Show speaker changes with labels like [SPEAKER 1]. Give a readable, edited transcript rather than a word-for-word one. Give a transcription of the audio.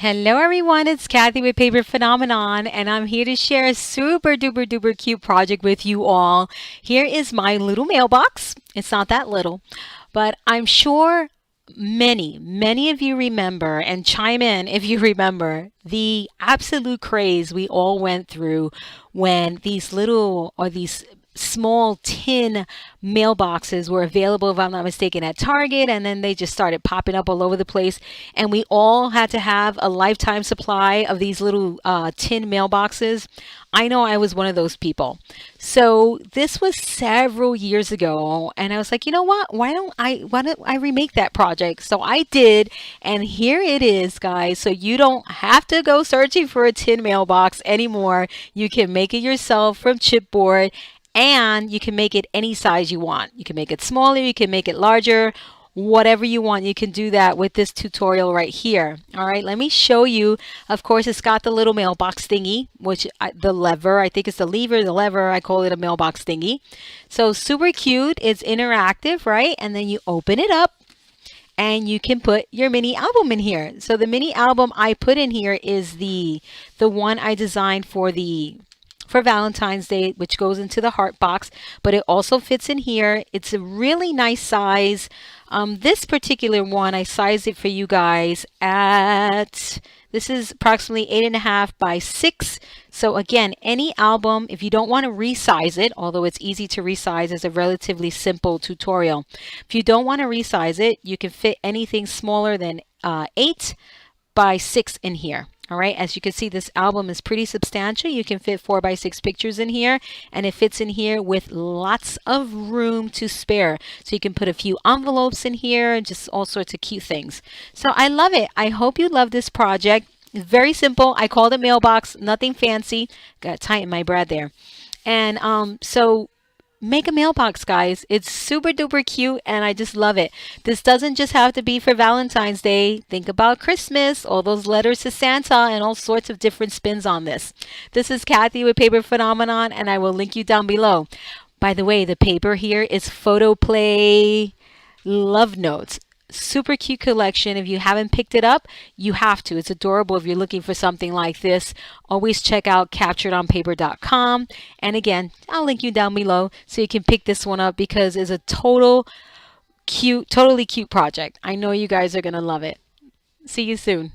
[SPEAKER 1] Hello everyone, it's Kathy with Paper Phenomenon, and I'm here to share a super duper duper cute project with you all. Here is my little mailbox. It's not that little, but I'm sure many of you remember, and chime in if you remember, the absolute craze we all went through when these little or these small tin mailboxes were available, if I'm not mistaken, at Target, and then they just started popping up all over the place. And we all had to have a lifetime supply of these little tin mailboxes. I know I was one of those people. So this was several years ago, and I was like, you know what? Why don't I remake that project? So I did, and here it is, guys. So you don't have to go searching for a tin mailbox anymore. You can make it yourself from Chipboard, and you can make it any size you want. You can make it smaller, you can make it larger, whatever you want. You can do that with this tutorial right here. All right, let me show you. Of course, it's got the little mailbox thingy, which the lever, I think it's the lever, I call it a mailbox thingy. So super cute. It's interactive, right? And then you open it up and you can put your mini album in here. So the mini album I put in here is the one I designed for Valentine's Day, which goes into the heart box, but it also fits in here. It's a really nice size. This particular one, I sized it for you guys at, this is approximately 8.5 by 6. So again, any album, if you don't want to resize it, although it's easy to resize, it's a relatively simple tutorial. If you don't want to resize it, you can fit anything smaller than 8 by 6 in here. All right, as you can see, this album is pretty substantial. You can fit 4 by 6 pictures in here, and it fits in here with lots of room to spare. So you can put a few envelopes in here and just all sorts of cute things. So I love it. I hope you love this project. It's very simple. I called it mailbox, nothing fancy. Got to tighten my Brad there. And so make a mailbox, guys. It's super duper cute and I just love it. This doesn't just have to be for Valentine's Day. Think about Christmas, all those letters to Santa, and all sorts of different spins on this. This is Kathy with Paper Phenomenon, and I will link you down below. By the way, the paper here is PhotoPlay Love Notes. Super cute collection. If you haven't picked it up, you have to. It's adorable if you're looking for something like this. Always check out capturedonpaper.com. And again, I'll link you down below so you can pick this one up because it's a totally cute project. I know you guys are going to love it. See you soon.